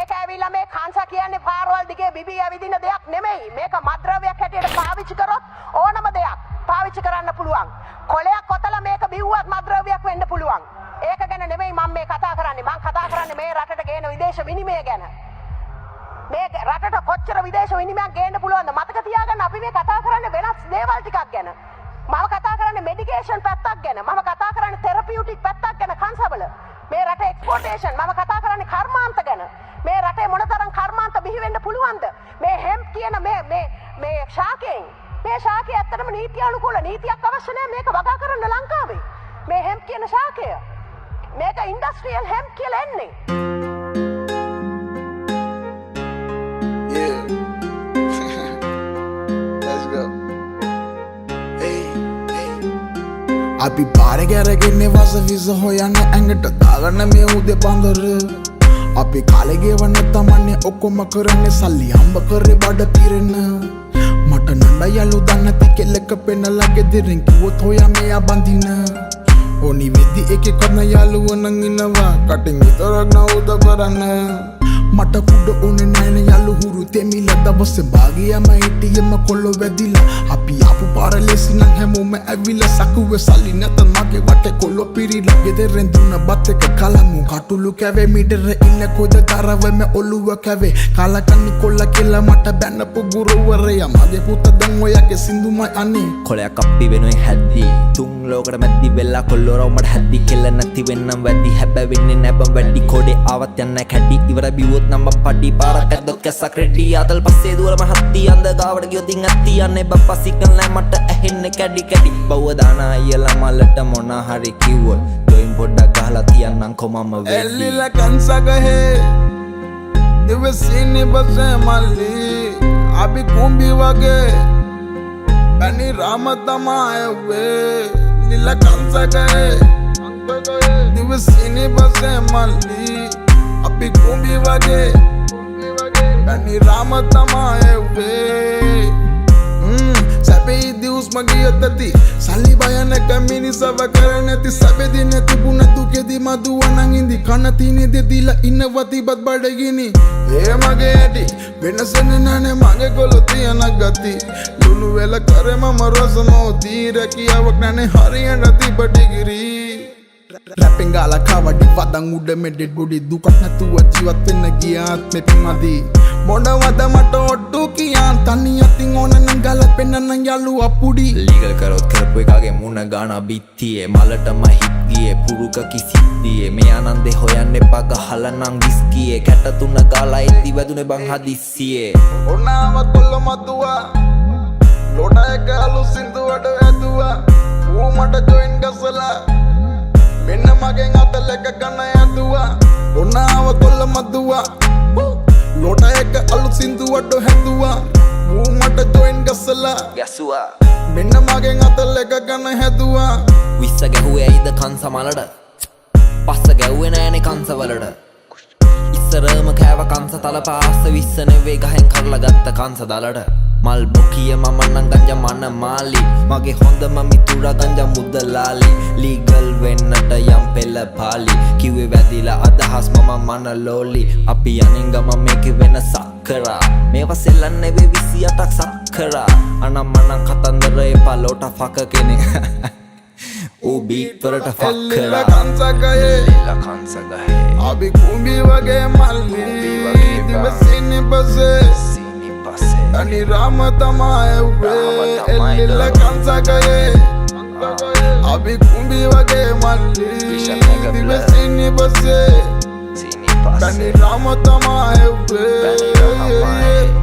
මේක ඇවිල්ලා මේ කාංසා කියන්නේ පාරවල් දිගේ බිබී ඇවිදින දෙයක් නෙමෙයි. මේක මත්ද්‍රව්‍යයක් හැටියට පාවිච්චි කරොත් ඕනම දෙයක් පාවිච්චි කරන්න පුළුවන්. කොලයක් කොතලා මේක බිව්වත් මත්ද්‍රව්‍යයක් වෙන්න පුළුවන්. ඒක ගැන නෙමෙයි මම මේ කතා කරන්නේ. මම කතා කරන්නේ මේ රටට ගේන විදේශ විනිමය ගැන. මේ රටට කොච්චර විදේශ විනිමයක් ගේන්න පුළුවන්ද? මතක තියාගන්න අපි මේ කතා කරන්නේ වෙනස් දේවල් ටිකක් ගැන. මම කතා කරන්නේ මෙඩිකේෂන් පැත්තක් ගැන. මම කතා කරන්නේ තෙරපියුටික් පැත්තක් ගැන කන්සබල. මේ රටේ එක්ස්පෝර්ටේෂන් මම කතා කරන්නේ කර්මාන්ත ගැන. මේ රටේ මොනතරම් කර්මාන්ත බිහි වෙන්න පුළුවන්ද? මේ හෙම්ප් කියන මේ ශාකයෙන් මේ ශාකය ඇත්තටම නීති අනුකූල නීතියක් අවශ්‍ය නැහැ මේක වගා කරන්න ලංකාවේ. මේ හෙම්ප් කියන ශාකය මේක ඉන්ඩස්ට්‍රියල් හෙම්ප් කියලා එන්නේ. Yeah. Let's go. අපි පාරේ ගැරගෙන වස විස හොයන්න ඇඟට දාගන්න මේ උදේ බඳර අපි කාලේ ගෙවන්න තමන්නේ ඔක්කොම කරන්නේ සල්ලි හම්බ කරේ බඩ පිරෙන්න මට නන්ද යලු දන්නති කෙල්ලක පෙන්නලා ගෙදරින් කිව්වොත් හොයා මෙයා බඳින ඕනි වෙද්දි එකේ කරන යාළුවෝ නම් ඉන්නවා කටින් විතරක් නවුද කරන්න මට කුඩ ඕනේ නෑනේ යාළු හුරු තෙමිල දවසේ භාගියම හිටියම කොල්ල වැදිලා අපි ආපු පාර ලෙසින් හැමෝම ඇවිල්ලා සකුවේ සල්ලි නැත මගේ වටේ කොල්ල පිරිලා ගෙදරින් දුන්න බත් එක කලමු කටුළු කැවේ මීටර ඉන්න කොද තරවෙම ඔළුව කැවේ කාලකන්නි කොල්ල කියලා මට බැන්නපු ගුරුවරයා මගේ පුතා දැන් ඔයගේ සින්දුමයි අනේ කොලයක් අපි වෙනුවෙන් හැද්දි තුන් ලෝකෙට මැද්දි වෙලා කොල්ලෝරව මට හැද්දි කෙල්ල නැති වෙන්නම් වැඩි හැබැයි වෙන්නේ නැබම් වැඩි කොඩේ ආවත් යන්න කැඩි ඉවර බිව්වොත් නම් පඩි පාරක් ඇද්දොත් කැස්සක් රෙඩි ආතල් පස්සේ දුවරම හත්ති අඳ ගාවට ගියොත් ඉන් ඇත්ති යන්නේ බප්පා සිග්නල් නැහැ මට ඇහෙන්නේ කැඩි කැඩි බව්ව දාන අයියලා මලට මොන හරි කිව්වොත් දොයින් පොඩ්ඩක් ගහලා තියන්නම් කොමම වෙද්දි එල්ලිලා කන්සගහේ දිවසිනේ බසේ මල්ලි අපි කුඹි වගේ බැනි රාම තමයි වේ ලිලා කන්සගහේ දිවසිනේ බසේ මල්ලි අපි කුඹි වගේ බැනි රාම තමයි වේ සැපේ දිවස් මගේ යතති සල්ලි බය නැක මිනිසව කරන්නේ නැති සැපෙදි නැති බුණ දුකෙදි මදුවනන් ඉඳි කන තිනේ දෙදිලා ඉන්නවති බත් බඩගිනි ඒ මගේ ඇටි වෙනසනේ නැනේ මගේ කොළ තියන ගති ලුණු වෙල කරේ මම රසමෝ දීරකියාවක් නැනේ හරියට තිබටිගිරි රැපෙන් ගාලා කවඩි වදන් උඩ මේ ඩෙඩ් බොඩි දුකක් නැතුව ජීවත් වෙන්න ගියාත් මේ පින්මදි මොනවද මට ඔට්ටු කියන් තනි අතින් ඕන නම් ගලපෙන්න නම් යලුවා පුඩි ලීගල් කරොත් කරපු එකගේ මුණ ගාන බිත්තියේ මලටම හිත් ගියේ පුරුක කිසිද්දියේ මේ ආනන්දේ හොයන්න එපා ගහලා නම් විස්කියේ කැට තුන ගාලා එද්දි වැදුනේ බං හදිස්සියේ ඔනාව කොල්ල මතුවා ලොඩ එක අලු සින්දුවට වැදුවා ඌ මට ජොයින් ගසලා මෙන්න මගෙන් අතලක ගන්න යදුවා ඔනාව කොල්ල මදුවා ලොඩ එක අලු සින්දුවට හැදුවා ඌ මට ජොයින් ගසලා ගැසුවා මෙන්න මගෙන් අතලක ගන්න හැදුවා විස්ස ගැහුවේ ඇයිද කංස මලට පස්ස ගැව්වේ නෑනේ කංස වලට ඉස්සරම කෑව කංස තලපාස විස්ස නෙවෙයි ගහෙන් කරලා ගත්ත කංස දලට මල් බොකිය මම නම් ගංජා මන මාලි මගේ හොඳම මිතුරා ගංජා මුදලාලි ලීගල් වෙන්නට යම් පෙළ පාලි කිව්වේ වැදිලා අදහස් මම මන ලෝලි අපි යනින් ගම මේකේ වෙනසක් කරා මේවා සෙල්ලන්නේ නෙවෙයි 28ක් සක්කරා අනම්මනම් කතන්දර එපා ලෝට ෆක කෙනෙක් ඌ බීට් වලට ෆක් කරා ලීලා කන්සගහේ අපි කුඹි වගේ මල්ලි දිවසිනේ බසේ අනි රාම තමයි වේ එල්ලිලා කන්සගහේ අපි කුඹි වගේ මල්ලි දිවසිනේ බසේ අනි රාම තමයි වේ